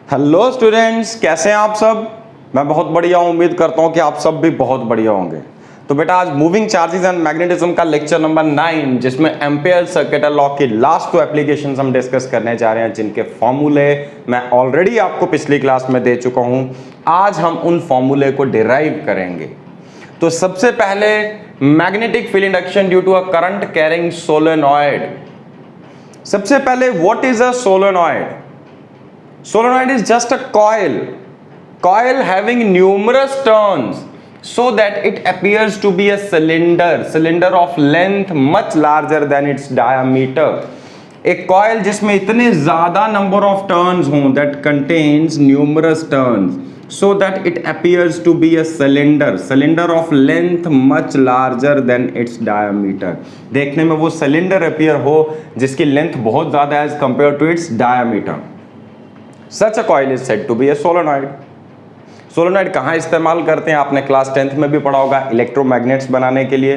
Hello students, कैसे हैं आप सब। मैं बहुत बढ़िया हूं, उम्मीद करता हूं कि आप सब भी बहुत बढ़िया होंगे। तो बेटा आज मूविंग चार्जेस एंड मैग्नेटिज्म का लेक्चर नंबर 9, जिसमें एम्पियर सर्किटल लॉ की लास्ट 2 एप्लीकेशंस हम डिस्कस करने जा रहे हैं, जिनके फॉर्मूले मैं ऑलरेडी आपको पिछली क्लास में दे चुका हूं। आज हम उन फॉर्मूले को डिराइव करेंगे। तो सबसे पहले magnetic field induction due to a current carrying solenoid. सबसे पहले what is a solenoid? Solenoid is just a coil having numerous turns so that it appears to be a cylinder of length much larger than its diameter. एक coil जिसमें इतने ज्यादा number of turns हों that contains numerous turns so that it appears to be a cylinder of length much larger than its diameter. देखने में वो cylinder appear हो जिसकी length बहुत ज्यादा as compared to its diameter. Such a coil is said to be a solenoid. Solenoid कहाँ इस्तेमाल करते हैं? आपने क्लास 10th में भी पढ़ा होगा, इलेक्ट्रोमैग्नेट्स बनाने के लिए।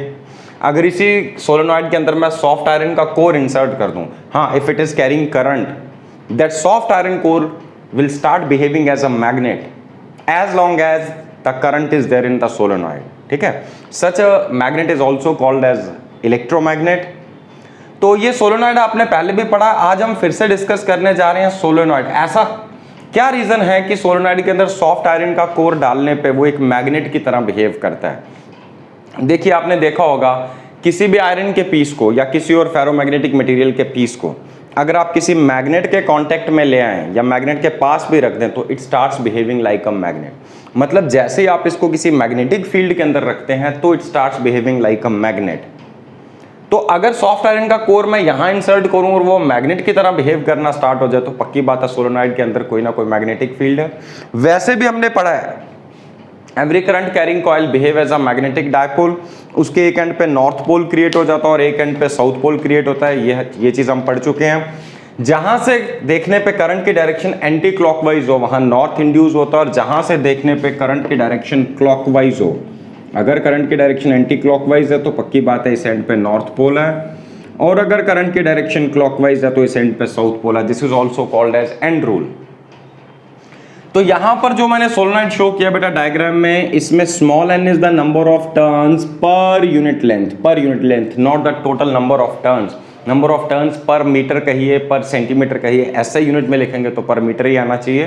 अगर इसी सोलोनॉइड के अंदर मैं सॉफ्ट आयरन का कोर इंसर्ट कर दूं, हाँ, if it is carrying current, that soft iron core will start behaving as a magnet as long as the current is there in the solenoid. ठीक है, such a magnet is also called as electromagnet. तो ये solenoid आपने पहले भी पढ़ा, आज हम फिर से डिस्कस करने जा रहे हैं सोलेनॉइड। ऐसा क्या रीजन है कि सोलेनॉइड के अंदर सॉफ्ट आयरन का कोर डालने पे वो एक मैग्नेट की तरह बिहेव करता है? देखिए, आपने देखा होगा किसी भी आयरन के पीस को या किसी और फेरोमैग्नेटिक मटेरियल के पीस को अगर आप किसी मैग्नेट के कांटेक्ट में ले आए या मैग्नेट के पास भी रख दें तो it starts behaving like a magnet. मतलब जैसे ही आप इसको किसी मैग्नेटिक फील्ड के अंदर रखते हैं तो it starts behaving like a magnet. तो अगर सॉफ्ट आयरन का कोर मैं यहां इंसर्ट करूं और वो मैग्नेट की तरह बिहेव करना स्टार्ट हो जाए तो पक्की बात है सोलेनॉइड के अंदर कोई ना कोई मैग्नेटिक फील्ड है। वैसे भी हमने पढ़ा है every current carrying coil behave as a magnetic dipole. उसके एक एंड पे नॉर्थ पोल क्रिएट हो जाता है और एक एंड पे साउथ पोल क्रिएट होता है। ये चीज हम पढ़ चुके हैं। जहां से देखने पे करंट की डायरेक्शन एंटी क्लॉकवाइज हो वहां नॉर्थ इंड्यूस होता है, और जहां से देखने पे करंट की डायरेक्शन क्लॉकवाइज हो, अगर करंट की डायरेक्शन एंटी क्लॉकवाइज है तो पक्की बात है इस एंड पे नॉर्थ पोल है, और अगर करंट की डायरेक्शन क्लॉकवाइज है तो इस एंड पे साउथ पोल है। This is also called as end rule. तो यहां पर जो मैंने सोलेनॉइड शो किया बेटा डायग्राम में, इसमें small n is the number of turns per unit length, not the total number of turns. Number of turns per metre कहिए, पर सेंटीमीटर कहिए, ऐसे यूनिट में लिखेंगे तो पर मीटर ही आना चाहिए।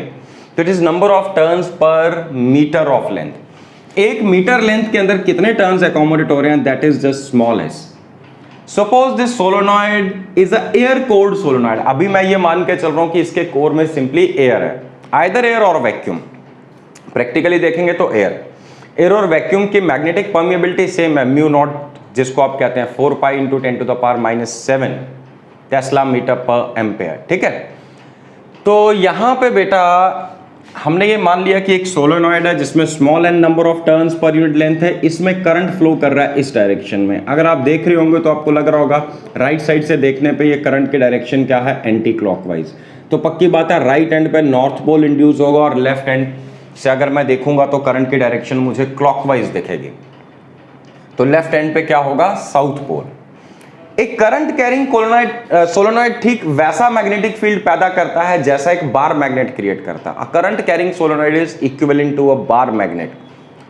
तो it is number of turns per metre of length. एक मीटर लेंथ के अंदर कितने टर्न्स अकोमोडेट हो रहे हैं, that is just small s. Suppose this solenoid is a air cored solenoid. अभी मैं ये मान के चल रहा हूं कि इसके कोर में सिंपली एयर है, आइदर एयर और वैक्यूम। प्रैक्टिकली देखेंगे तो एयर और वैक्यूम की मैग्नेटिक परमिएबिलिटी सेम है, म्यू नॉट, जिसको आप कहते हैं 4 pi into 10 to the power -7 tesla metre per ampere. ठीक है, तो यहां पे बेटा हमने ये मान लिया कि एक सोलेनॉइड है जिसमें small n number of turns per unit length है। इसमें करंट फ्लो कर रहा है इस डायरेक्शन में। अगर आप देख रहे होंगे तो आपको लग रहा होगा राइट साइड से देखने पे ये करंट की डायरेक्शन क्या है, एंटी क्लॉकवाइज। तो पक्की बात है राइट एंड पे नॉर्थ पोल इंड्यूस होगा और लेफ्ट एंड से अगर मैं देखूंगा तो करंट की डायरेक्शन मुझे क्लॉकवाइज दिखेगी। तो लेफ्ट एंड पे क्या होगा, साउथ पोल। एक करंट कैरिंग सोलेनॉइड ठीक वैसा मैग्नेटिक फील्ड पैदा करता है जैसा एक बार मैग्नेट क्रिएट करता है। Current carrying solenoid is equivalent to a bar magnet.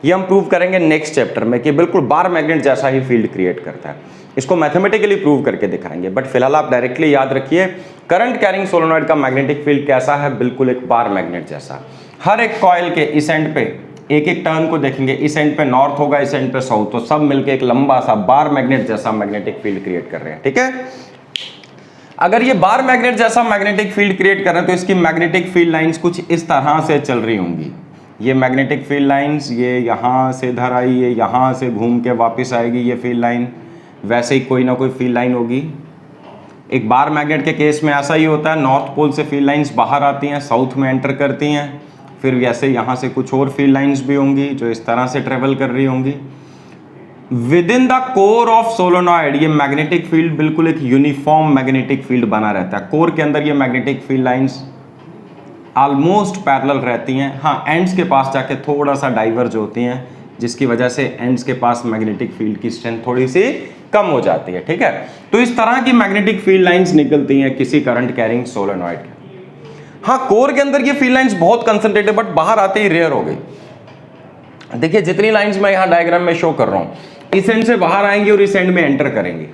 ये हम प्रूव करेंगे नेक्स्ट चैप्टर में कि बिल्कुल बार मैग्नेट जैसा ही फील्ड क्रिएट करता है। इसको मैथमेटिकली प्रूव करके दिखाएंगे, बट फिलहाल आप डायरेक्टली याद रखिए करंट कैरिंग सोलेनॉइड का मैग्नेटिक फील्ड कैसा है, बिल्कुल एक बार मैग्नेट जैसा। हर एक कॉइल के इस एंड पे एक एक टर्न को देखेंगे, इस एंड पे नॉर्थ होगा, इस एंड पे साउथ, तो सब मिलके एक लंबा सा बार मैग्नेट जैसा मैग्नेटिक फील्ड क्रिएट कर रहे हैं। ठीक है, अगर ये बार मैग्नेट जैसा मैग्नेटिक फील्ड क्रिएट कर रहे हैं तो इसकी मैग्नेटिक फील्ड लाइंस कुछ इस तरह से चल रही होंगी। ये मैग्नेटिक फील्ड लाइंस ये यहां से इधर आई, ये यहां से घूम के वापस आएगी ये फील्ड लाइन, वैसे ही कोई ना कोई फील्ड लाइन होगी। एक बार मैग्नेट के केस में ऐसा ही होता है, नॉर्थ पोल से फील्ड लाइंस बाहर आती हैं, साउथ में एंटर करती हैं, फिर वैसे यहाँ से कुछ और फील्ड लाइंस भी होंगी जो इस तरह से ट्रेवल कर रही होंगी। With in the core of solenoid ये मैग्नेटिक फील्ड बिल्कुल एक यूनिफॉर्म मैग्नेटिक फील्ड बना रहता है। कोर के अंदर ये magnetic field lines almost parallel रहती हैं। हाँ, एंड्स के पास जाके थोड़ा सा डाइवर्ज होती हैं, जिसकी वजह से एंड्स के पास मैग्नेटिक फील्ड की स्ट्रेंथ थोड़ी सी कम हो जाती है। ठीक है, तो इस तरह की मैग्नेटिक फील्ड लाइंस निकलती हैं किसी करंट कैरिंग सोलेनॉइड के। हाँ, कोर के अंदर ये फील्ड लाइंस बहुत कंसंट्रेटेड, बट बाहर आते ही रेयर हो गई। देखिए जितनी लाइंस मैं यहाँ डायग्राम में शो कर रहा हूँ, इस एंड से बाहर आएंगी और इस एंड में एंटर करेंगी,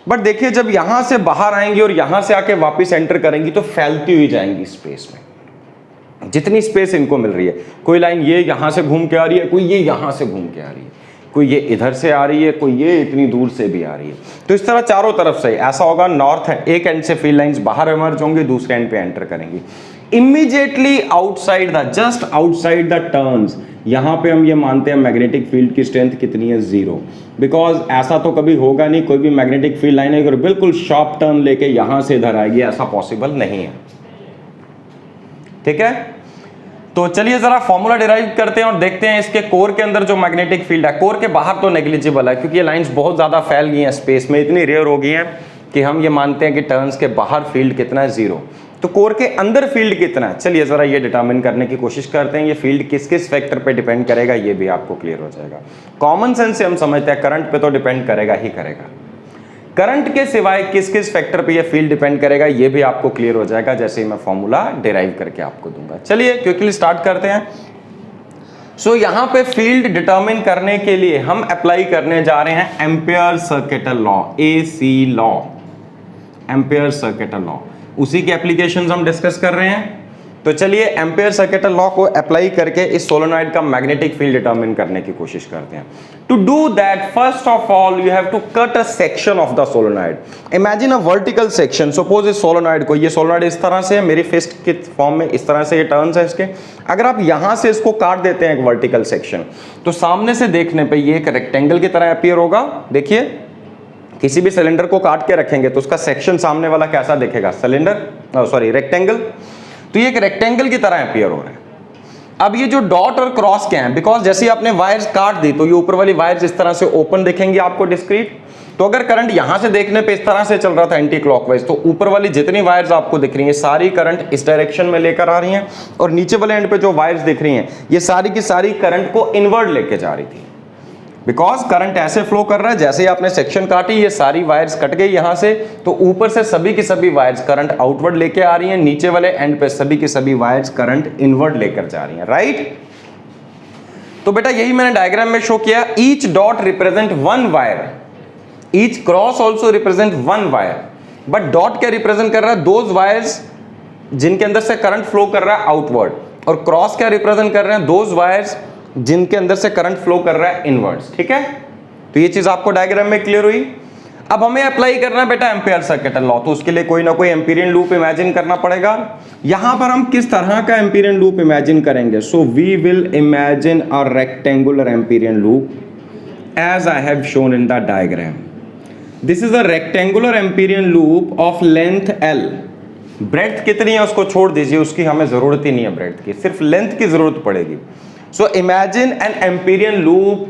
बट देखिए जब यहां से बाहर आएंगी और यहां से आके वापस एंटर करेंगी तो फैलती हुई जाएंगी स्पेस में, जितनी स्पेस इनको मिल रही है। कोई लाइन ये यहां से घूम के आ रही है, कोई ये यहां से घूम के आ रही है, कोई ये इधर से आ रही है, कोई ये इतनी दूर से भी आ रही है। तो इस तरह चारों तरफ से ऐसा होगा, नॉर्थ है, एक एंड से फील्ड लाइंस बाहर इमर्ज होंगी, दूसरे एंड पे एंटर करेंगी। Immediately outside the, just outside the turns, यहां पे हम ये मानते हैं मैग्नेटिक फील्ड की स्ट्रेंथ कितनी है, 0, बिकॉज ऐसा तो कभी होगा नहीं, कोई भी मैग्नेटिक फील्ड लाइन अगर बिल्कुल शॉर्प टर्न लेके यहां से इधर आएगी, ऐसा पॉसिबल नहीं है। ठीक है, तो चलिए जरा फॉर्मूला डिराइव करते हैं और देखते हैं इसके कोर के अंदर जो मैग्नेटिक फील्ड है, कोर के बाहर तो नेग्लिजिबल है क्योंकि ये लाइंस बहुत ज्यादा फैल गई हैं स्पेस में, इतनी रेयर हो गई हैं कि हम ये मानते हैं कि टर्न्स के बाहर फील्ड कितना है, 0। तो कोर के अंदर फील्ड कितना है, चलिए जरा ये डिटरमिन करने की कोशिश करते हैं। ये फील्ड किस किस फैक्टर पे डिपेंड करेगा ये भी आपको क्लियर हो जाएगा। कॉमन सेंस से हम समझते हैं करंट पे तो डिपेंड करेगा ही करेगा, करंट के सिवाय किस किस फैक्टर पे ये फील्ड डिपेंड करेगा ये भी आपको क्लियर हो जाएगा जैसे ही मैं फॉर्मूला डिराइव करके आपको दूंगा। चलिए क्विकली स्टार्ट करते हैं। सो यहां पे फील्ड डिटरमिन करने के लिए हम अप्लाई करने जा रहे हैं ampere circuital law, AC law, ampere circuital law, उसी की एप्लीकेशंस हम डिस्कस कर रहे हैं। तो चलिए एम्पियर सर्किटल लॉ को अप्लाई करके इस सोलेनॉइड का मैग्नेटिक फील्ड डिटरमिन करने की कोशिश करते हैं। To do that first of all you have to cut a section of the solenoid. Imagine a vertical section, suppose इस सोलेनॉइड को, ये सोलेनॉइड इस तरह से है, मेरी फिस्ट के फॉर्म में इस तरह से ये टर्न्स है इसके, अगर आप यहां से इसको काट देते हैं एक वर्टिकल सेक्शन, तो सामने से देखने पे ये एक रेक्टेंगल की तरह अपीयर होगा। देखिए किसी भी सिलेंडर को काट के रखेंगे तो उसका सेक्शन सामने वाला कैसा दिखेगा, सिलेंडर सॉरी रेक्टेंगल, तो ये एक रेक्टेंगल की तरह अपीयर हो रहा है। अब ये जो डॉट और क्रॉस क्या है, बिकॉज जैसे आपने वायर्स काट दी तो ये ऊपर वाली वायर्स इस तरह से ओपन दिखेंगी आपको डिस्क्रीट। तो अगर करंट यहां से देखने पे इस तरह से चल रहा था एंटी क्लॉकवाइज, तो ऊपर वाली जितनी वायर्स आपको दिख रही हैं सारी करंट इस डायरेक्शन में लेकर आ रही हैं, और नीचे वाले एंड पे जो वायर्स दिख रही हैं ये सारी की सारी करंट को इनवर्ड लेके जा रही थी। बिकॉज करंट ऐसे फ्लो कर रहा है, जैसे ही आपने सेक्शन काटी ये सारी वायर्स कट गई यहां से, तो ऊपर से सभी की सभी वायर्स करंट आउटवर्ड लेके आ रही हैं, नीचे वाले एंड पे सभी की सभी वायर्स करंट इनवर्ड लेकर जा रही हैं, राइट। तो बेटा यही मैंने डायग्राम में शो किया। Each dot represent one wire, each cross also represent one wire, but dot क्या रिप्रेजेंट कर रहा है, दोज वायर्स जिनके अंदर से करंट फ्लो कर रहा है आउटवर्ड, और क्रॉस क्या रिप्रेजेंट कर रहे हैं, दोज वायर्स जिनके अंदर से करंट फ्लो कर रहा है इनवर्ड्स। ठीक है, तो ये चीज आपको डायग्राम में क्लियर हुई। अब हमें अप्लाई करना है बेटा एम्पियर सर्किटल लॉ, तो उसके लिए कोई ना कोई एम्पीरियन लूप इमेजिन करना पड़ेगा। यहां पर हम किस तरह का एम्पीरियन लूप इमेजिन करेंगे, so we will imagine a rectangular Amperian loop as I have shown in the diagram. This is a rectangular Amperian loop of length L। Breadth कितनी है उसको छोड़ दीजिए, उसकी हमें जरूरत ही नहीं है ब्रेड्थ की, सिर्फ लेंथ की जरूरत पड़ेगी। So imagine an Amperian loop,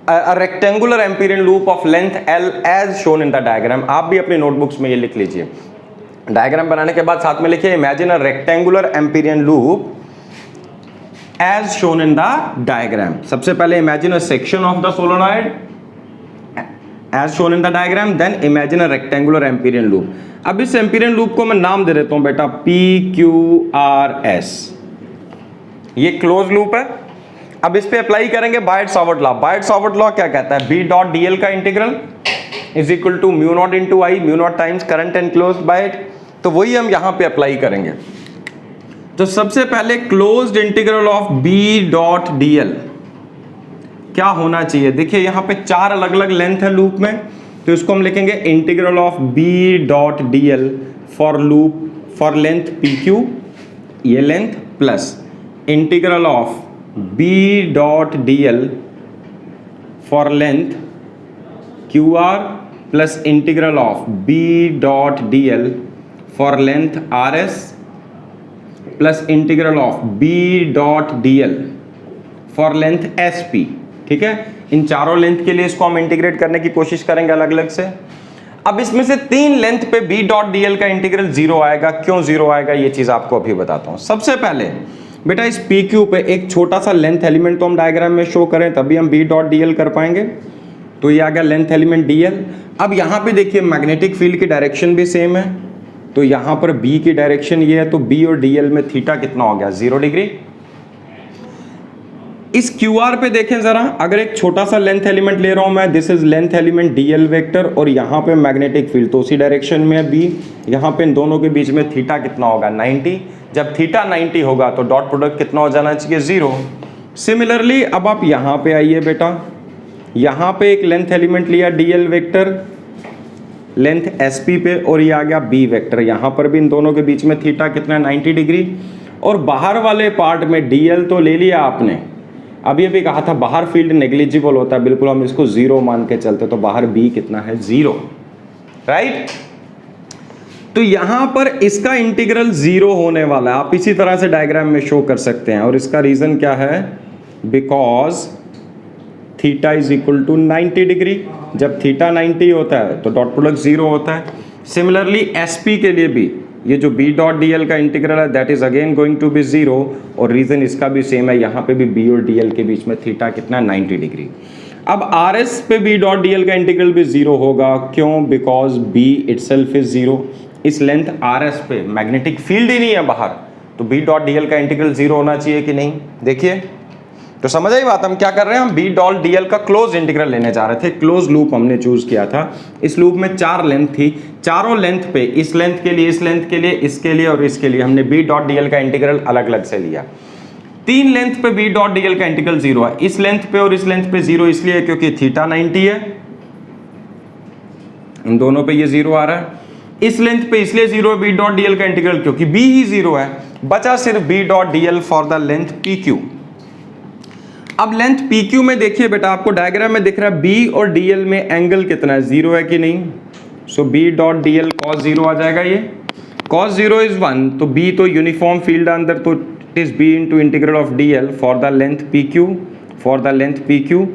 a rectangular Amperian loop of length L as shown in the diagram। आप भी अपने नोटबुक्स में ये लिख लीजिए, डायग्राम बनाने के बाद साथ में लिखिए imagine a rectangular Amperian loop as shown in the diagram। सबसे पहले imagine a section of the solenoid as shown in the diagram, then imagine a rectangular Amperian loop। अब इस Amperian loop को मैं नाम दे देता हूं बेटा PQRS, ये क्लोज लूप है। अब इस पे अप्लाई करेंगे Biot Savart law. Biot Savart law क्या कहता है, B डॉट DL का integral is equal to mu naught into I, mu naught times current and close by it. तो वही हम यहां पे अप्लाई करेंगे। तो सबसे पहले closed integral of B dot DL क्या होना चाहिए, देखिए यहां पे चार अलग अलग लेंथ है लूप में, तो इसको हम लिखेंगे integral of B dot DL for loop for length PQ, ये length, plus integral of B dot DL for length QR, plus integral of B dot DL for length RS, plus integral of B dot DL for length SP। ठीक है, इन चारों length के लिए इसको हम integrate करने की कोशिश करेंगे अलग अलग से। अब इसमें से तीन लेंथ पे B डॉट DL का इंटीग्रल 0 आएगा। क्यों 0 आएगा ये चीज आपको अभी बताता हूं। सबसे पहले बेटा इस PQ पे एक छोटा सा लेंथ एलिमेंट तो हम डायग्राम में शो करें तभी हम B डॉट DL कर पाएंगे। तो ये आ गया लेंथ एलिमेंट DL। अब यहाँ पे देखिए मैग्नेटिक फील्ड की डायरेक्शन भी सेम है, तो यहाँ पर B की डायरेक्शन ये है, तो B और DL में थीटा कितना हो गया 0 डिग्री। इस QR पे देखें जरा, अगर एक छोटा सा लेंथ एलिमेंट ले रहा हूं मैं, this is length element DL vector, और यहाँ पे मैग्नेटिक फील्ड तो उसी डायरेक्शन में है B, यहाँ पे इन दोनों के बीच में थीटा कितना होगा 90। जब थीटा 90 होगा तो डॉट प्रोडक्ट कितना हो जाना चाहिए 0। सिमिलरली अब आप यहाँ पे आइए बेटा, यहाँ पे एक लेंथ एलिमेंट लिया DL वेक्टर लेंथ SP पे, और ये आ गया B वेक्टर, यहाँ पर भी इन दोनों के बीच में थीटा कितना 90 डिग्री। और बाहर वाले पार्ट में DL तो ले लिया आपने, अब ये भी कहा था बाहर फील्ड नेग्लिजिबल होता है, बिल्कुल हम इसको 0 मान के चलते, तो बाहर B कितना है 0, राइट। तो यहां पर इसका इंटीग्रल 0 होने वाला है, आप इसी तरह से डायग्राम में शो कर सकते हैं, और इसका रीजन क्या है, because theta is equal to 90 degree. जब थीटा 90 होता है तो डॉट प्रोडक्ट 0 होता है। सिमिलरली SP के लिए भी ये जो B डॉट DL का इंटीग्रल है that is again going to be 0, और रीजन इसका भी सेम है, यहाँ पे भी B और DL के बीच में थीटा कितना 90 डिग्री। अब RS पे B डॉट DL का इंटीग्रल भी 0 होगा, क्यों, बिकॉज B इटसेल्फ इज 0। इस लेंथ RS पे मैग्नेटिक फील्ड ही नहीं है बाहर, तो B डॉट DL का इंटीग्रल 0 होना चाहिए कि नहीं। देखिए तो समझ आई बात, हम क्या कर रहे हैं, हम B डॉट DL का क्लोज इंटीग्रल लेने जा रहे थे, क्लोज लूप हमने चूज किया था। इस लूप में 4 लेंथ थी, चारों लेंथ पे इस लेंथ के लिए, इस लेंथ के लिए, इसके लिए और इसके लिए हमने B डॉट DL का इंटीग्रल अलग अलग से लिया। 3 लेंथ पे B डॉट DL का इंटीग्रल 0 है, इस लेंथ पे और इस लेंथ पे 0 इसलिए क्योंकि थीटा 90 है, इन दोनों पे ये 0 आ रहा है। इस लेंथ पे इसलिए 0 है B डॉट DL का इंटीग्रल क्योंकि B ही 0 है। बचा सिर्फ B dot DL for the length PQ। अब लेंथ PQ में देखिए बेटा, आपको डायग्राम में दिख रहा है B और DL में एंगल कितना है, 0 है कि नहीं। सो B डॉट DL cos 0 आ जाएगा, ये cos 0 इज 1, तो B तो यूनिफॉर्म फील्ड अंदर, तो it is B into integral of DL for the length PQ, for the length PQ।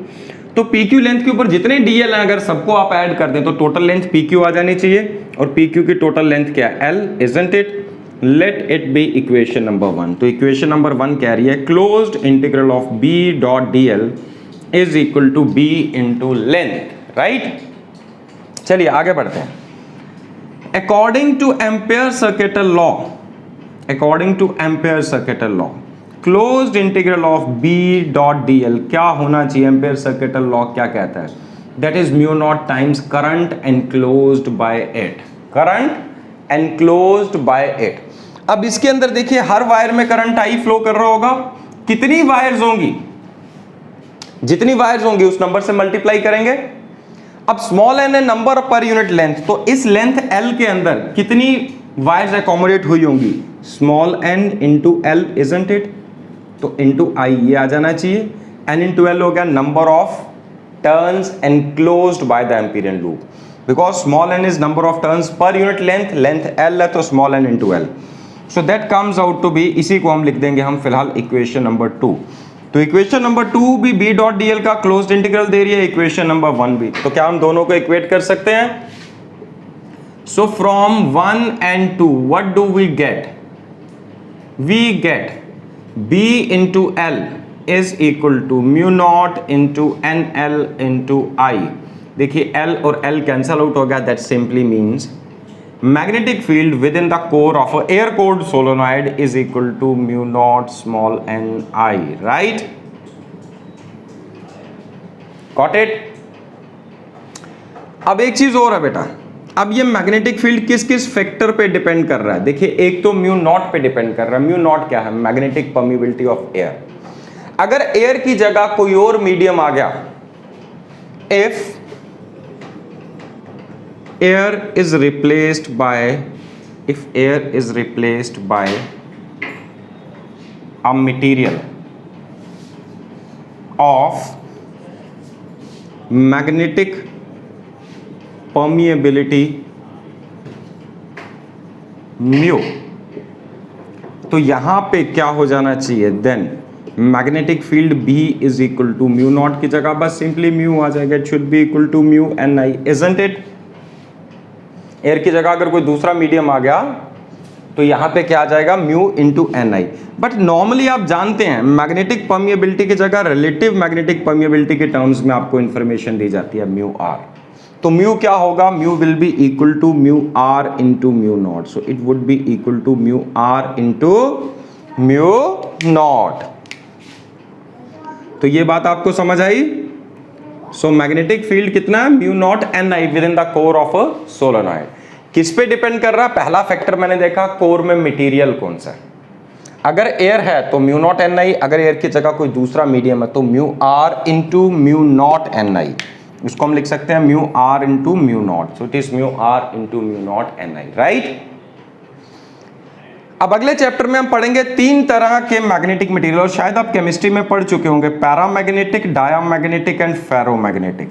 तो PQ लेंथ के ऊपर जितने DL हैं अगर सबको आप ऐड कर दें तो टोटल लेंथ PQ आ जानी चाहिए, और PQ की टोटल लेंथ क्या है L, isn't it. Let it be equation number 1। तो इक्वेशन नंबर 1 कह रही है closed integral of B dot DL is equal to B into length, right. चलिए आगे बढ़ते हैं। According to Ampere circuital law, according to Ampere circuital law, closed integral of B dot DL क्या होना चाहिए, एम्पेयर सर्किटल लॉ क्या कहता है, that is mu naught times current enclosed bye it, current enclosed bye it. अब इसके अंदर देखिए हर वायर में करंट आई फ्लो कर रहा होगा, कितनी वायर्स होंगी, जितनी वायर्स होंगी उस नंबर से मल्टीप्लाई करेंगे। अब स्मॉल n है नंबर पर यूनिट लेंथ, तो इस लेंथ L के अंदर कितनी वायर्स एकोमोडेट हुई होंगी, small n into L, isn't it. तो इंटू I ये आ जाना चाहिए, n इंटू L हो गया number of turns enclosed by the Amperian loop, because small n is number of turns per unit length, length L है तो small n into L। So that comes out to be, इसी को हम लिख देंगे हम फिलहाल इक्वेशन नंबर 2। तो इक्वेशन नंबर 2 भी B डॉट DL का क्लोज्ड इंटीग्रल दे रही है, इक्वेशन नंबर 1 भी। तो क्या हम दोनों को इक्वेट कर सकते हैं। So from 1 and 2 what do we get, we get B into L is equal to mu naught into NL into I। देखिए L और L कैंसल आउट हो गया, that simply means magnetic field within the core of a air cooled solenoid is equal to mu naught small n I, right? Got it? अब एक चीज और है बेटा, अब ये मैग्नेटिक फील्ड किस किस फैक्टर पे डिपेंड कर रहा है। देखिए एक तो म्यू नॉट पे डिपेंड कर रहा है। म्यू नॉट क्या है, मैग्नेटिक परमिबिलिटी ऑफ एयर। अगर एयर की जगह कोई और मीडियम आ गया, if air is replaced by, if air is replaced by a material of magnetic permeability mu, तो यहां पे क्या हो जाना चाहिए, then magnetic field B is equal to mu naught की जगह बस सिंपली म्यू आ जाएगा, it should be equal to mu NI, isn't it. Air की जगह अगर कोई दूसरा मीडियम आ गया तो यहां पे क्या आ जाएगा, mu into NI। But normally आप जानते हैं मैग्नेटिक परमिएबिलिटी की जगह रिलेटिव मैग्नेटिक परमिएबिलिटी के टर्म्स में आपको इंफॉर्मेशन दी जाती है म्यू R। तो म्यू क्या होगा, mu will be equal to mu r into mu not, so it would be equal to mu r into mu naught. तो ये बात आपको समझ आई। सो मैग्नेटिक फील्ड कितना है, mu not n I with in the core of a solenoid. किस पे depend कर रहा है, पहला फैक्टर मैंने देखा कोर में मटेरियल कौन सा है। अगर एयर है तो म्यू नॉट एन आई, अगर एयर की जगह कोई दूसरा मीडियम है तो mu r into mu not n i, इसको हम लिख सकते हैं mu r into mu not, so it is mu r into mu not n i, right. अब अगले चैप्टर में हम पढ़ेंगे तीन तरह के मैग्नेटिक मटेरियल, और शायद आप केमिस्ट्री में पढ़ चुके होंगे, paramagnetic, diamagnetic and ferromagnetic.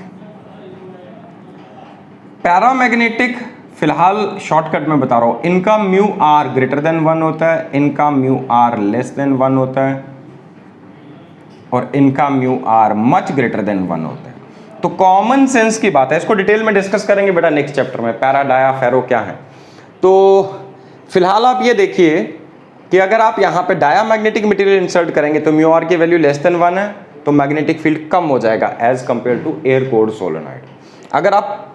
Paramagnetic फिलहाल शॉर्टकट में बता रहा हूं, इनका म्यू आर ग्रेटर देन 1 होता है, इनका म्यू आर लेस देन 1 होता है, और इनका mu r much greater than 1 होता है। तो कॉमन सेंस की बात है, इसको डिटेल में डिस्कस करेंगे बेटा नेक्स्ट चैप्टर में, पैरा डाया फेरो क्या है। तो फिलहाल आप ये देखिए कि अगर आप यहाँ पे डायामैग्नेटिक मटेरियल इंसर्ट करेंगे तो म्यू आर की वैल्यू लेस देन 1 है, तो मैग्नेटिक फील्ड कम हो जाएगा as compare to air cored solenoid. अगर आप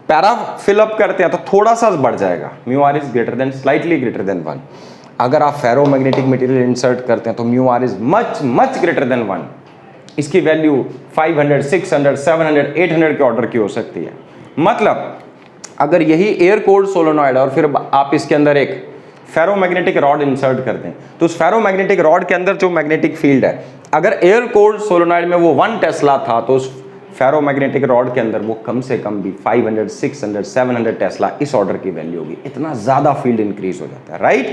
पैरा फिलअप करते हैं तो थोड़ा सा बढ़ जाएगा, mu r is greater than, slightly greater than 1। अगर आप फेरोमैग्नेटिक मटेरियल इंसर्ट करते हैं तो mu r is much much greater than 1, इसकी वैल्यू 500, 600, 700, 800 के ऑर्डर की हो सकती है। मतलब अगर यही एयर कोर्ड सोलेनॉइड है और फिर आप इसके अंदर एक फेरोमैग्नेटिक रॉड इंसर्ट करते हैं, तो उस फेरोमैग्नेटिक रॉड के अंदर जो मैग्नेटिक फील्ड है, अगर एयर कोर्ड सोलेनॉइड में वो 1 टेस्ला था, तो उस फेरोमैग्नेटिक रॉड के अंदर वो कम से कम भी 500, 600, 700 टेस्ला इस ऑर्डर की वैल्यू होगी। इतना ज्यादा फील्ड इंक्रीज हो जाता है, राइट।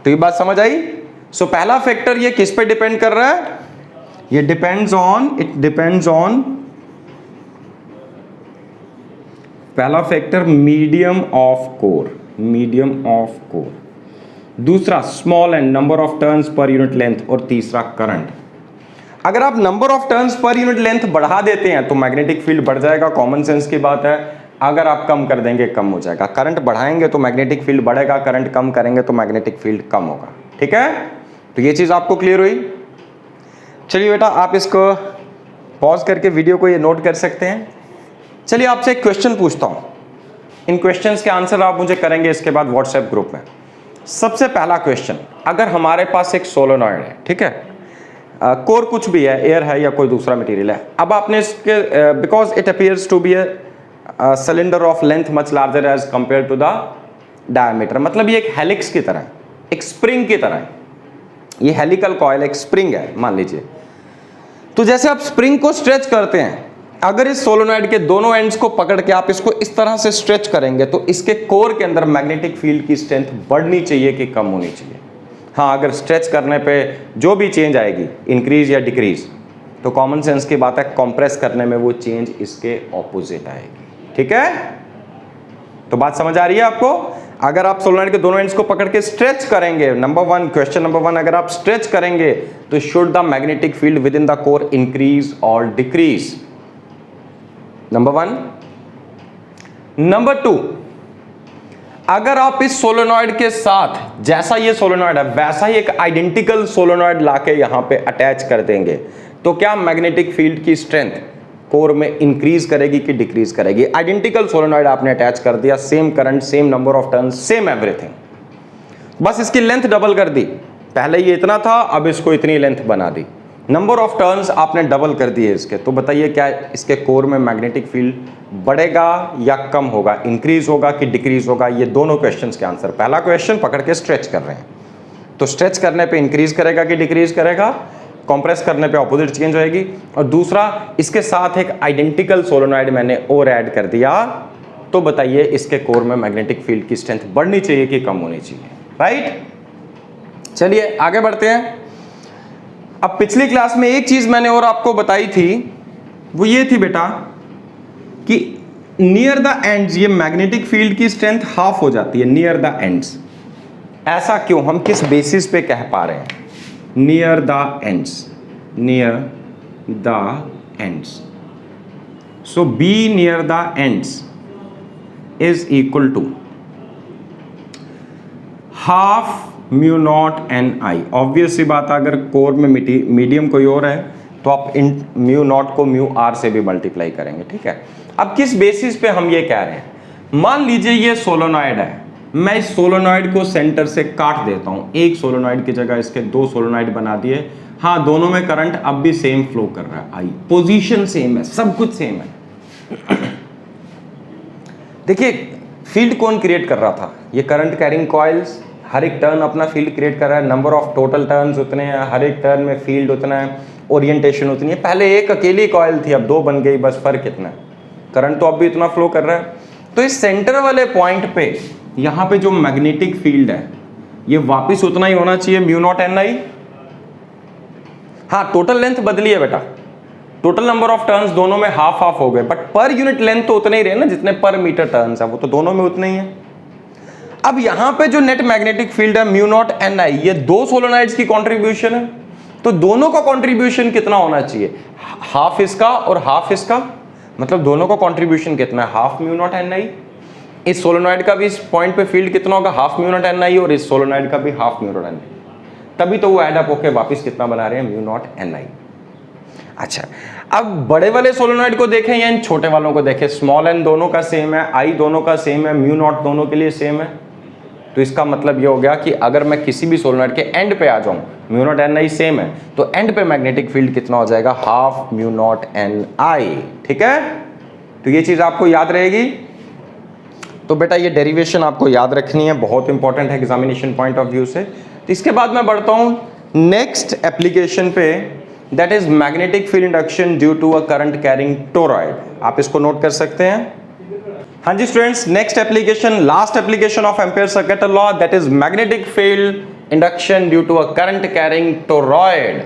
तो ये बात समझ आई। सो पहला फैक्टर ये किस पे डिपेंड कर रहा है, ये डिपेंड्स ऑन पहला फैक्टर मीडियम ऑफ कोर, दूसरा small and number of turns per unit length, और तीसरा करंट। अगर आप number of turns per unit length बढ़ा देते हैं तो मैग्नेटिक फील्ड बढ़ जाएगा, कॉमन सेंस की बात है। अगर आप कम कर देंगे कम हो जाएगा। करंट बढ़ाएंगे तो मैग्नेटिक फील्ड बढ़ेगा, करंट कम करेंगे तो मैग्नेटिक फील्ड कम होगा, ठीक है। तो ये चीज आपको क्लियर हुई। चलिए बेटा आप इसको पॉज करके वीडियो को ये नोट कर सकते हैं। चलिए आपसे एक क्वेश्चन पूछता हूं, इन क्वेश्चंस के आंसर आप मुझे करेंगे इसके बाद व्हाट्सएप ग्रुप में। सबसे पहला क्वेश्चन, अगर हमारे पास एक सोलेनॉइड है, ठीक है, कोर कुछ भी है, एयर है या कोई दूसरा मटेरियल है, अब आपने इसके because it appears to be a cylinder of length much larger as compare to the diameter, मतलब ये एक हेलिक्स की तरह है, एक स्प्रिंग की तरह है। ये हेलिकल कॉइल एक स्प्रिंग है मान लीजिए। तो जैसे आप स्प्रिंग को स्ट्रेच करते हैं, अगर इस सोलेनॉइड के दोनों एंड्स को पकड़ के आप इसको इस तरह से स्ट्रेच करेंगे तो इसके कोर के अंदर मैग्नेटिक फील्ड की स्ट्रेंथ बढ़नी चाहिए कि कम होनी चाहिए। हाँ, अगर स्ट्रेच करने पे जो भी चेंज आएगी, इंक्रीज या डिक्रीज, तो कॉमन सेंस की बात है, कंप्रेस करने में वो चेंज इसके ऑपोजिट आएगी, ठीक है। तो बात समझ आ रही है आपको। अगर आप सोलेनॉइड के दोनों एंड्स को पकड़ के स्ट्रेच करेंगे, क्वेश्चन नंबर 1, अगर आप स्ट्रेच करेंगे तो should the magnetic field with in the core increase और डिक्रीज, नंबर 1। नंबर 2, अगर आप इस सोलेनॉइड के साथ, जैसा ये सोलेनॉइड है वैसा ही एक आइडेंटिकल सोलेनॉइड लाके यहां पे अटैच कर देंगे, तो क्या मैग्नेटिक फील्ड की स्ट्रेंथ कोर में इंक्रीज करेगी कि डिक्रीज करेगी? आइडेंटिकल सोलेनॉइड आपने अटैच कर दिया, same current, same number of turn, same everything, बस इसकी लेंथ डबल कर दी। पहले ये इतना था, अब इसको इतनी लेंथ बना दी, नंबर ऑफ टर्न्स आपने डबल कर दिए इसके। तो बताइए क्या इसके कोर में मैग्नेटिक फील्ड बढ़ेगा या कम होगा, इंक्रीज होगा कि डिक्रीज होगा? ये दोनों क्वेश्चंस के आंसर, पहला क्वेश्चन पकड़ के स्ट्रेच कर रहे हैं, तो स्ट्रेच करने पे इंक्रीज करेगा कि डिक्रीज करेगा, कंप्रेस करने पे ऑपोजिट चेंज होएगी। और दूसरा, इसके साथ एक आइडेंटिकल सोलेनॉइड मैंने और ऐड कर दिया, तो बताइए इसके कोर में मैग्नेटिक फील्ड की स्ट्रेंथ बढ़नी चाहिए कि कम होनी चाहिए, राइट। चलिए आगे बढ़ते हैं। अब पिछली क्लास में एक चीज मैंने और आपको बताई थी, वो ये थी बेटा कि नियर द एंड्स ये मैग्नेटिक फील्ड की स्ट्रेंथ हाफ हो जाती है, नियर द एंड्स। ऐसा क्यों, हम किस बेसिस पे कह पा रहे हैं? Near the ends, near the ends, so B near the ends is equal to half mu not n i. Obvious सी बात है, अगर कोर में मीडियम कोई और है तो आप इन म्यू नॉट को म्यू आर से भी मल्टीप्लाई करेंगे, ठीक है। अब किस बेसिस पे हम ये कह रहे हैं, मान लीजिए ये सोलोनॉइड है, मैं इस सोलोनॉइड को सेंटर से काट देता हूं, एक सोलोनॉइड की जगह इसके दो सोलोनॉइड बना दिए, हाँ दोनों में करंट अब भी सेम फ्लो कर रहा है, आई पोजीशन सेम है, सब कुछ सेम है। देखिए फील्ड कौन क्रिएट कर रहा था, ये करंट कैरिंग कॉइल्स, हर एक टर्न अपना फील्ड क्रिएट कर रहा है, नंबर ऑफ टोटल टर्न्स उतने हैं, हर एक टर्न में फील्ड उतना है, ओरिएंटेशन उतनी है। पहले एक अकेली कॉइल थी, अब दो बन गई, बस फर्क कितना है, करंट तो अब भी इतना फ्लो कर रहा है। तो इस सेंटर वाले पॉइंट पे यहाँ पे जो मैग्नेटिक फील्ड है ये वापस उतना ही होना चाहिए, म्यू नॉट एन आई। हाँ टोटल लेंथ बदली है बेटा, टोटल नंबर ऑफ टर्न्स दोनों में हाफ हाफ हो गए, बट पर यूनिट लेंथ तो उतने ही रहे ना जितने पर मीटर टर्न्स है, वो तो दोनों में उतने ही है। अब यहां पे जो नेट मैग्नेटिक फील्ड है म्यू नॉट एन आई, ये दो सोलोनॉइड्स की कंट्रीब्यूशन है, तो दोनों का कंट्रीब्यूशन कितना होना चाहिए, हाफ इसका और हाफ इसका, मतलब दोनों का कंट्रीब्यूशन कितना है, हाफ म्यू नॉट एन आई। इस सोलोनॉइड का भी इस पॉइंट पे फील्ड कितना होगा, हाफ म्यू नॉट एन आई, और इस सोलोनॉइड का भी हाफ म्यू नॉट एन आई, तभी तो वो ऐड अप होके वापस कितना बना रहे हैं, म्यू नॉट एन आई। अच्छा अब बड़े वाले सोलोनॉइड को देखें या इन छोटे वालों को देखें, स्मॉल एन दोनों का सेम है, आई दोनों का सेम है, म्यू नॉट दोनों के लिए सेम है, तो इसका मतलब ये हो गया कि अगर मैं किसी भी सोलोनॉइड के एंड पे आ जाऊं, mu not n I same है, तो एंड पे मैग्नेटिक फील्ड कितना हो जाएगा, हाफ म्यू नॉट एन आई, ठीक है। तो ये चीज आपको याद रहेगी। तो बेटा ये डेरिवेशन आपको याद रखनी है, बहुत इंपॉर्टेंट है एग्जामिनेशन पॉइंट ऑफ व्यू से। तो इसके बाद मैं बढ़ता हूं नेक्स्ट एप्लीकेशन पे, that is magnetic field induction due to a current carrying toroid. आप इसको नोट कर सकते हैं। हाँ जी students, next application, last application of Ampere circuit law, that is magnetic field induction due to a current carrying toroid.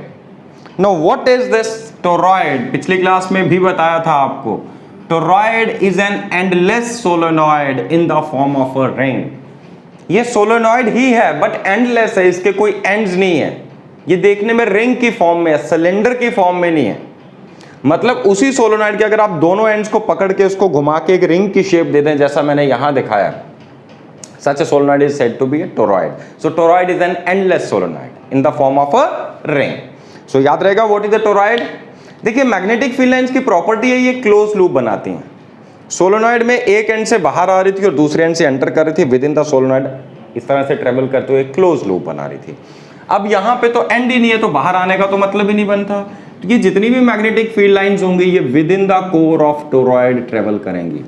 Now what is this toroid, पिछली class में भी बताया था आपको, toroid is an endless solenoid in the form of a ring. ये solenoid ही है but endless है, इसके कोई एंड्स नहीं है, ये देखने में रिंग की फॉर्म में है, सिलेंडर की फॉर्म में नहीं है। मतलब उसी सोलेनॉइड के अगर आप दोनों एंड्स को पकड़ के उसको घुमा के एक रिंग की शेप दे दें, जैसा मैंने यहां दिखाया, such a solenoid is said to be a toroid. So toroid is an endless solenoid in the form of a ring. So याद रहेगा व्हाट इज द टोरॉइड। देखिए मैग्नेटिक फील्ड लाइंस की प्रॉपर्टी है, ये क्लोज लूप बनाती हैं। Solenoid में एक एंड से बाहर आ रही थी और दूसरे एंड से एंटर कर रही थी, विद इन द सोलेनॉइड इस तरह से ट्रेवल करते हुए क्लोज लूप बना रही थी। अब यहां पे तो एंड ही नहीं है, तो बाहर आने का तो मतलब ही नहीं बनता। तो ये जितनी भी मैग्नेटिक फील्ड लाइंस होंगी ये with in the core of toroid travel करेंगी।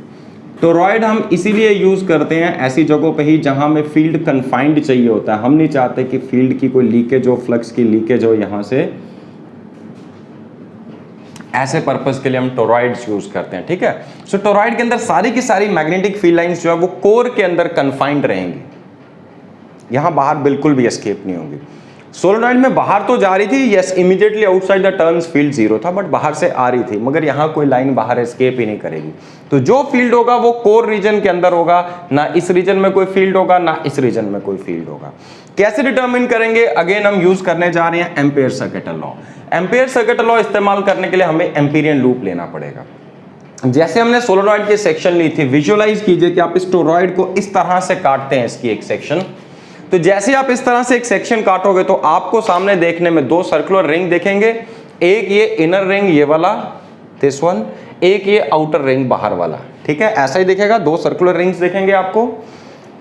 टोरॉइड हम इसीलिए यूज करते हैं ऐसी जगहों पे ही जहां में फील्ड कन्फाइंड चाहिए होता है। हम नहीं चाहते कि फील्ड की कोई लीकेज हो, फ्लक्स की लीकेज हो यहां से, ऐसे पर्पस के लिए हम टोरॉइड्स यूज करते हैं, ठीक है। सो टोरॉइड के अंदर सारी की सारी मैग्नेटिक फील्ड लाइंस जो है वो कोर के अंदर कन्फाइंड रहेंगी, यहां बाहर बिल्कुल भी एस्केप नहीं होंगी। सोलेनॉइड में बाहर तो जा रही थी, yes immediately outside the turns field zero था, बट बाहर से आ रही थी, मगर यहां कोई लाइन बाहर एस्केप ही नहीं करेगी। तो जो फील्ड होगा वो कोर रीजन के अंदर होगा, ना इस रीजन में कोई फील्ड होगा ना इस रीजन में कोई फील्ड होगा। कैसे डिटरमिन करेंगे, अगेन हम यूज करने जा रहे हैं ampere circuit law. Ampere circuit law इस्तेमाल करने के लिए हमें एम्पीरियन लूप लेना पड़ेगा। जैसे हमने सोलेनॉइड की सेक्शन ली थी, विजुअलाइज कीजिए कि आप इस टोरॉइड को इस तरह से काटते हैं, इसकी एक सेक्शन। तो जैसे आप इस तरह से एक सेक्शन काटोगे तो आपको सामने देखने में दो सर्कुलर रिंग दिखेंगे, एक ये इनर रिंग ये वाला दिस वन, एक ये आउटर रिंग बाहर वाला, ठीक है। ऐसा ही दिखेगा, दो सर्कुलर रिंग्स दिखेंगे आपको,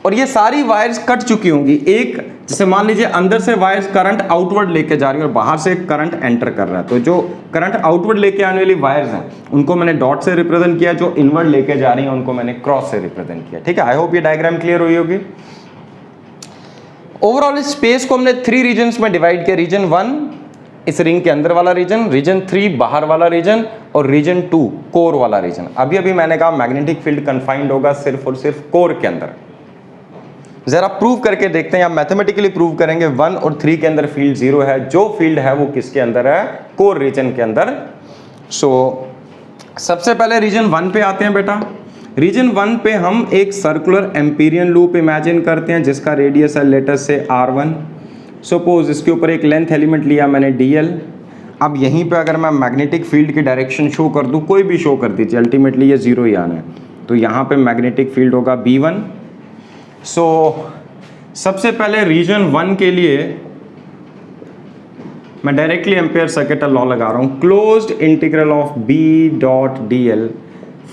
और ये सारी वायर्स कट चुकी होंगी। एक जैसे मान लीजिए अंदर से वायर्स करंट आउटवर्ड लेके जा रही है और बाहर से करंट एंटर कर रहा है, तो जो करंट आउटवर्ड लेके आने वाली वायर्स हैं उनको मैंने डॉट से रिप्रेजेंट किया, जो इनवर्ड लेके जा रही है उनको मैंने क्रॉस से रिप्रेजेंट किया, ठीक है। आई होप ये डायग्राम क्लियर हुई होगी। ओवरऑल इस स्पेस को हमने 3 रीजन्स में डिवाइड किया। रीजन 1 इस रिंग के अंदर वाला रीजन, रीजन 3 बाहर वाला रीजन, और रीजन 2 कोर वाला रीजन। अभी अभी मैंने कहा मैग्नेटिक फील्ड कन्फाइंड होगा सिर्फ और सिर्फ कोर के अंदर। जरा प्रूव करके देखते हैं, या मैथमेटिकली प्रूव करेंगे। 1 और 3 के अंदर फील्ड 0 है, जो फील्ड है वो किसके अंदर है, कोर रीजन के अंदर। सो सबसे पहले रीजन 1 पे आते हैं बेटा। रीजन 1 पे हम एक सर्कुलर एम्पीरियन लूप इमेजिन करते हैं जिसका रेडियस है लेटर से R1। सपोज इसके ऊपर एक लेंथ एलिमेंट लिया मैंने DL। अब यहीं पे अगर मैं मैग्नेटिक फील्ड की डायरेक्शन शो कर दूं, कोई भी शो कर दीजिए, अल्टीमेटली ये 0 ही आना है, तो यहाँ पे मैग्नेटिक फील्ड होगा B1। सो सबसे पहले रीजन 1 के लिए मैं डायरेक्टली एम्पेयर सर्किट लॉ लगा रहा हूँ, closed integral of B dot D L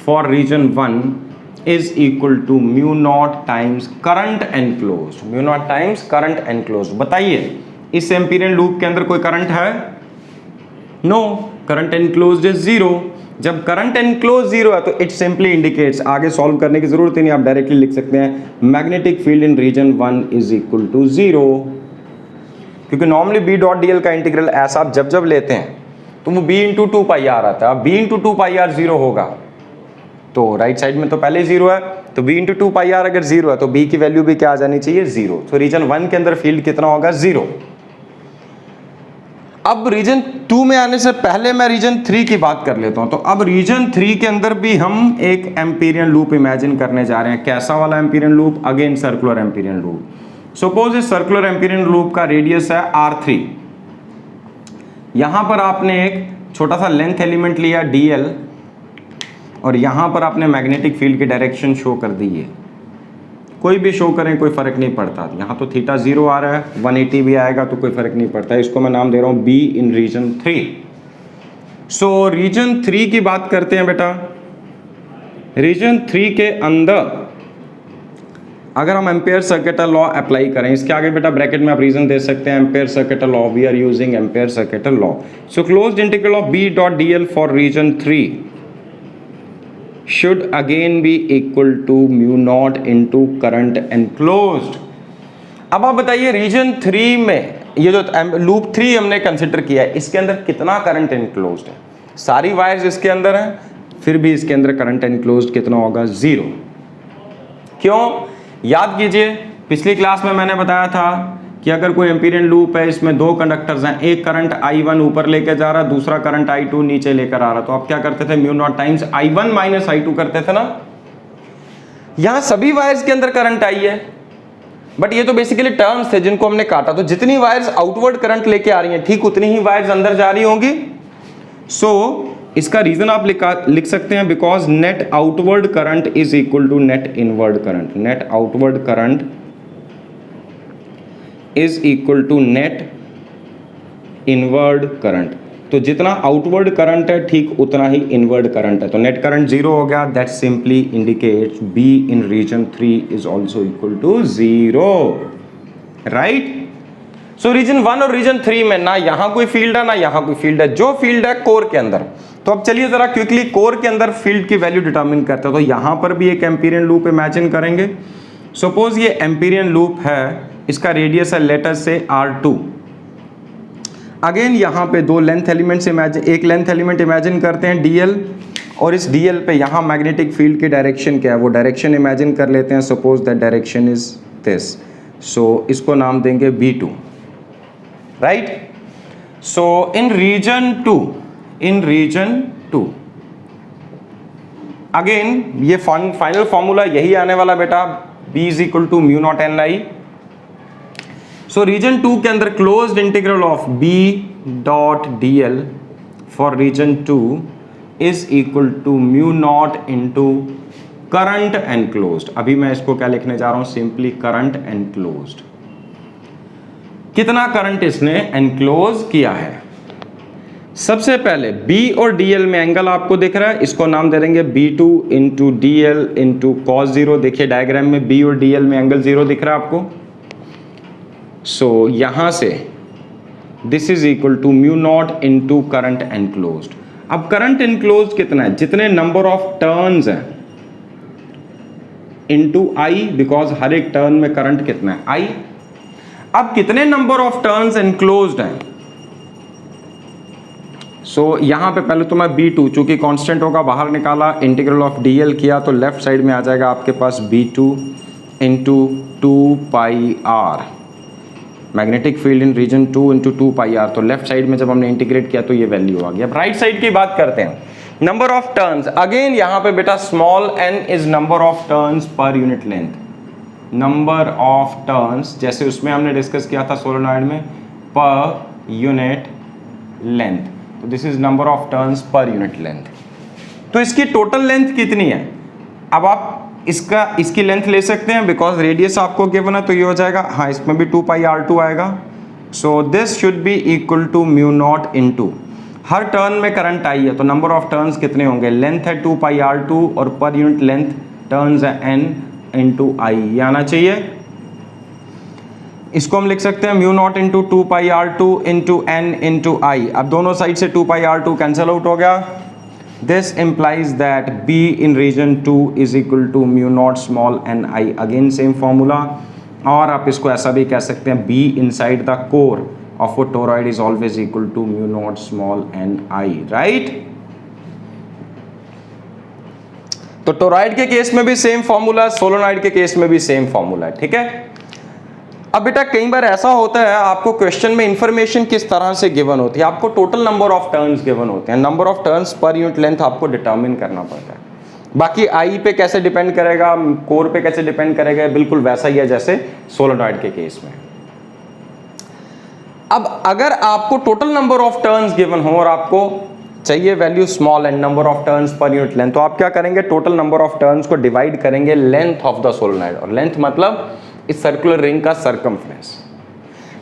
for region 1 is equal to mu naught times current enclosed, mu naught times current enclosed. बताइए इस एम्पीरियन लूप के अंदर कोई करंट है? No, current enclosed is zero. जब करंट एनक्लोज जीरो है तो it simply indicates, आगे सॉल्व करने की जरूरत ही नहीं, आप डायरेक्टली लिख सकते हैं magnetic field in region 1 is equal to zero. क्योंकि normally B dot D L का इंटीग्रल ऐसा आप जब जब लेते हैं तो वो B into two pi r आता है, B into two pi r zero होगा तो राइट साइड में तो पहले जीरो है, तो B into two pi r अगर जीरो है तो बी की वैल्यू भी क्या आ जानी चाहिए? जीरो। तो रीजन 1 के अंदर फील्ड कितना होगा? जीरो। अब रीजन 2 में आने से पहले मैं रीजन 3 की बात कर लेता हूं। तो अब रीजन 3 के अंदर भी हम एक एम्पीरियन लूप इमेजिन करने जा रहे हैं। कैसा वाला Amperian loop? Again circular Amperian loop. Suppose इस सर्कुलर एम्पीरियन लूप का रेडियस है R3। यहां पर आपने एक छोटा सा लेंथ एलिमेंट लिया DL और यहां पर आपने मैग्नेटिक फील्ड की डायरेक्शन शो कर दी है। कोई भी शो करें कोई फर्क नहीं पड़ता, यहाँ तो थीटा 0 आ रहा है, 180 भी आएगा तो कोई फर्क नहीं पड़ता। इसको मैं नाम दे रहा हूँ B in region 3। So reason 3 की बात करते हैं बेटा। रीजन 3 के अंदर अगर हम एम्पेयर सर्किट लॉ अप्लाई करें, इसके आगे बेटा ब्रैकेट में आप रीजन दे सकते हैं Ampere circuit law, we are using Ampere circuit law. So closed integral of B dot DL for region 3 should again be equal to mu naught into current enclosed। अब आप बताइए रीजन 3 में ये जो लूप 3 हमने कंसिडर किया है इसके अंदर कितना करंट एनक्लोज्ड है? सारी वायर्स इसके अंदर हैं, फिर भी इसके अंदर करंट एनक्लोज्ड कितना होगा? जीरो। क्यों? याद कीजिए पिछली क्लास में मैंने बताया था कि अगर कोई एम्पीरियन लूप है, इसमें दो कंडक्टर्स हैं, एक करंट I1 ऊपर लेके जा रहा है, दूसरा करंट I2 नीचे लेकर आ रहा, तो आप क्या करते थे? Mu naught times I1 minus I2 करते थे ना। यहां सभी वायर्स के अंदर करंट आई है, बट ये तो बेसिकली टर्म्स थे जिनको हमने काटा। तो जितनी वायर्स आउटवर्ड करंट लेके आ रही हैं ठीक उतनी ही वायर्स अंदर जा रही होंगी। सो इसका रीजन आप लिख सकते हैं because net outward current is equal to net inward current. Net outward current is equal to net inward current. तो जितना आउटवर्ड करंट है ठीक उतना ही इनवर्ड करंट है, तो नेट करंट जीरो हो गया। That simply indicates B in region 3 is also equal to zero, right. So region 1 और रीजन 3 में ना यहां कोई फील्ड है ना यहां कोई फील्ड है, जो फील्ड है कोर के अंदर। तो अब चलिए जरा क्विकली कोर के अंदर फील्ड की वैल्यू डिटरमिन करते हैं। तो यहां पर भी एक एम्पीरियन लूप इमेजिन करेंगे। सपोज ये एम्पीरियन लूप है, इसका रेडियस है लेटर से R2। अगेन यहां पे दो लेंथ एलिमेंट्स इमेजिन, एक लेंथ एलिमेंट इमेजिन करते हैं DL, और इस DL पे यहां मैग्नेटिक फील्ड की डायरेक्शन क्या है वो डायरेक्शन इमेजिन कर लेते हैं। Suppose that direction is this, so इसको नाम देंगे B2, right. So in region 2 again ये फाइनल फॉर्मूला यही आने वाला बेटा, B is equal to mu not Ni। So region 2 के अंदर closed integral of B dot DL for region 2 is equal to mu not into current enclosed. अभी मैं इसको क्या लिखने जा रहा हूं? Simply current enclosed. कितना करंट इसने एनक्लोज किया है? सबसे पहले B और DL में एंगल आपको दिख रहा है, इसको नाम दे देंगे B2 into DL into cos zero. देखिए डायग्राम में B और DL में एंगल जीरो दिख रहा है आपको। सो यहां से this is equal to mu not into current enclosed. अब करंट एनक्लोज्ड कितना है? जितने नंबर ऑफ टर्न्स हैं इनटू I, बिकॉज हर एक टर्न में करंट कितना है? I। अब कितने नंबर ऑफ टर्न्स एनक्लोज्ड हैं? सो यहां पे पहले तो मैं B2 चूंकि कांस्टेंट होगा बाहर निकाला, इंटीग्रल ऑफ DL किया तो लेफ्ट साइड में आ जाएगा आपके पास B2 into 2 pi R। Magnetic field in region 2 into 2 pi R, तो लेफ्ट साइड में जब हमने इंटीग्रेट किया तो ये वैल्यू आ गई। अब राइट साइड की बात करते हैं, नंबर ऑफ टर्न्स। अगेन यहां पे बेटा small n is number of turns per unit length. Number of turns जैसे उसमें हमने डिस्कस किया था सोलेनॉइड में, पर यूनिट लेंथ, तो this is number of turns per unit length. तो इसकी टोटल लेंथ कितनी है? अब आप इसकी लेंथ ले सकते हैं बिकॉज रेडियस आपको गिवन है, तो ये हो जाएगा, हाँ इसमें भी 2 पाई R2 आएगा, so this should be equal to mu not into, हर टर्न में करंट आई है तो नंबर ऑफ टर्न्स कितने होंगे, लेंथ है 2 पाई R2 और पर यूनिट लेंथ टर्न्स है n इंटू आई, ये आना चाहिए। इसको हम लिख सकते हैं mu naught into 2 pi R2 into n into आई। अब दोनों साइड से 2 पाई R2 कैंसिल आउट हो गया। This implies that B in region 2 is equal to mu naught small n i, again same formula. और आप इसको ऐसा भी कह सकते हैं B inside the core of a toroid is always equal to mu naught small n i, right. तो toroid के केस में भी सेम फॉर्मूला, सोलेनॉइड के केस में भी सेम फॉर्मूला है, ठीक है। अब बेटा कई बार ऐसा होता है आपको क्वेश्चन में इंफॉर्मेशन किस तरह से गिवन होती है, आपको total number of turns given होते हैं, number of turns per unit length आपको डिटरमिन करना पड़ता है। बाकी आई पे कैसे डिपेंड करेगा, कोर पे कैसे डिपेंड करेगा, बिल्कुल वैसा ही है जैसे सोलेनॉइड के केस में। अब अगर आपको total number of turns given हो और आपको चाहिए value small and number of turns per unit length, तो आप क्या करेंगे, टोटल नंबर ऑफ टर्न्स को डिवाइड करेंगे लेंथ ऑफ द सोलेनॉइड, और लेंथ मतलब इस सर्कुलर रिंग का सरकमफ्रेंस।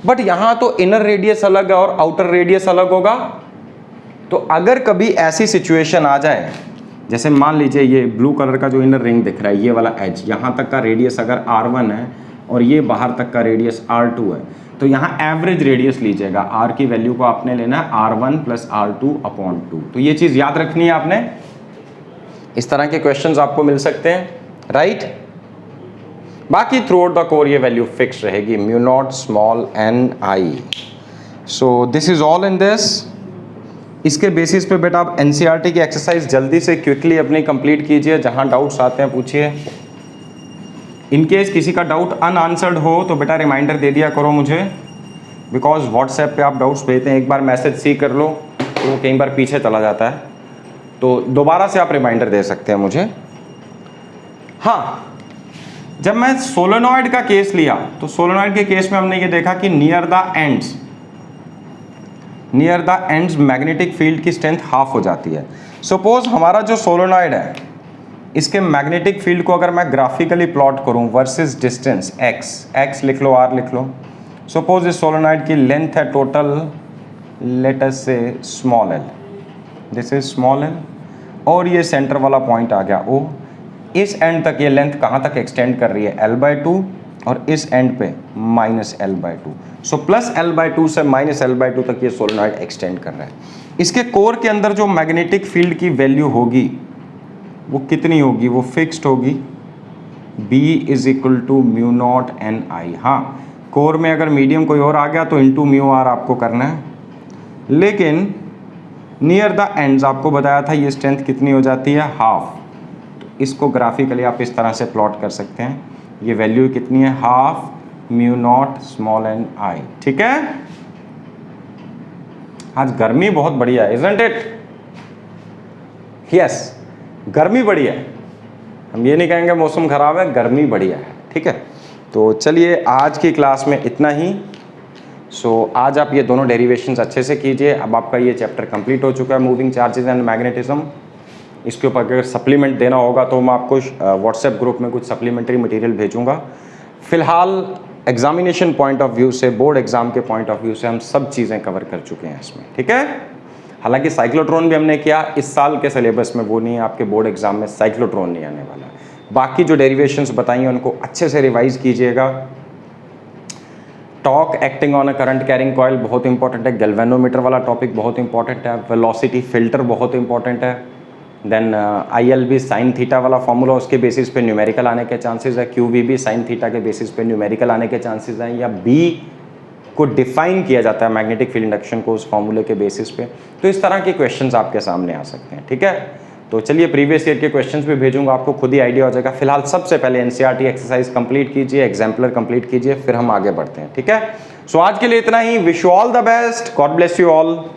बट यहां तो इनर रेडियस अलग है और आउटर रेडियस अलग होगा। तो अगर कभी ऐसी सिचुएशन आ जाए, जैसे मान लीजिए ये ब्लू कलर का जो इनर रिंग दिख रहा है, ये वाला एज, यहां तक का रेडियस अगर R1 है और ये बाहर तक का रेडियस R2 है, तो यहाँ एवरेज रेडियस लीजिएगा, R की वैल्यू को आपने लेना है R1 प्लस R2 अपॉन 2। तो ये चीज़ याद रखनी है आपने, इस तरह के क्वेश्चंस आपको मिल सकते हैं, राइट। बाकी थ्रू आउट द कोर ये वैल्यू फिक्स रहेगी, mu naught small n i। So this is all in this. इसके बेसिस पे बेटा आप NCERT की एक्सरसाइज जल्दी से क्विकली अपनी कंप्लीट कीजिए, जहाँ डाउट्स आते हैं पूछिए। इन केस किसी का डाउट अनआंसर्ड हो तो बेटा रिमाइंडर दे दिया करो मुझे, बिकॉज व्हाट्सएप पे आप डाउट्स भेजते हैं, एक बार मैसेज सी कर लो तो वो कई बार पीछे चला जाता है, तो दोबारा से आप रिमाइंडर दे सकते हैं मुझे। हाँ, जब मैं सोलेनॉइड का केस लिया तो सोलेनॉइड के केस में हमने ये देखा कि near the ends magnetic field की स्ट्रेंथ हाफ हो जाती है। सपोज हमारा जो सोलेनॉइड है, इसके मैग्नेटिक फील्ड को अगर मैं ग्राफिकली प्लॉट करूं वर्सेस डिस्टेंस x लिख लो, r लिख लो। सपोज इस सोलेनॉइड की लेंथ है टोटल, लेट अस से small l, this is small l, और ये सेंटर वाला पॉइंट आ गया O। इस एंड तक ये लेंथ कहाँ तक एक्सटेंड कर रही है, l/2, और इस एंड पे -l/2। सो प्लस l/2 से -l/2 तक ये सोलेनॉइड एक्सटेंड कर रहा है। इसके कोर के अंदर जो मैग्नेटिक फील्ड की वैल्यू होगी वो कितनी होगी, वो फिक्स्ड होगी, B is equal to mu naught n i। हाँ, कोर में अगर मीडियम कोई और आ गया तो इंटू म्यू r आपको करना है, लेकिन नियर द एंड्स आपको बताया था ये स्ट्रेंथ कितनी हो जाती है, हाफ। तो इसको ग्राफिकली आप इस तरह से प्लॉट कर सकते हैं, ये वैल्यू कितनी है, half mu naught small n i, ठीक है। आज गर्मी बहुत बढ़िया है, इजंट इट? यस, गर्मी बढ़िया है, हम ये नहीं कहेंगे मौसम खराब है, गर्मी बढ़िया है, ठीक है। तो चलिए आज की क्लास में इतना ही। आज आप ये दोनों डेरिवेशंस अच्छे से कीजिए। अब आपका ये चैप्टर कंप्लीट हो चुका है, मूविंग चार्जेस एंड मैग्नेटिज्म। इसके ऊपर अगर सप्लीमेंट देना होगा तो मैं आपको व्हाट्सएप ग्रुप में कुछ सप्लीमेंट्री मटेरियल भेजूंगा। फिलहाल एग्जामिनेशन पॉइंट ऑफ व्यू से, बोर्ड एग्जाम के पॉइंट ऑफ व्यू से हम सब चीज़ें कवर कर चुके हैं इसमें, ठीक है। हालांकि साइक्लोट्रॉन भी हमने किया, इस साल के सिलेबस में वो नहीं है, आपके बोर्ड एग्जाम में साइक्लोट्रॉन नहीं आने वाला। बाकी जो डेरिवेशंस बताई हैं उनको अच्छे से रिवाइज कीजिएगा। Torque acting on a current carrying coil बहुत इंपॉर्टेंट है, गैल्वेनोमीटर वाला टॉपिक बहुत इंपॉर्टेंट है, वेलोसिटी फिल्टर बहुत इंपॉर्टेंट है, देन ILB साइन थीटा वाला फॉर्मूला, उसके बेसिस पे न्यूमेरिकल आने के चांसेस है, QVB साइन थीटा के बेसिस पे न्यूमेरिकल आने के चांसेस हैं, या B को डिफाइन किया जाता है मैग्नेटिक फील्ड इंडक्शन को उस फॉर्मूले के बेसिस पे। तो इस तरह के क्वेश्चंस आपके सामने आ सकते हैं, ठीक है। तो चलिए प्रीवियस ईयर के क्वेश्चंस भी भेजूंगा, आपको खुद ही आइडिया हो जाएगा। फिलहाल सबसे पहले NCERT एक्सरसाइज कंप्लीट कीजिए, एग्जाम्पलर कंप्लीट कीजिए, फिर हम आगे बढ़ते हैं, ठीक है। सो आज के लिए इतना ही। Wish you all the best, God bless you all.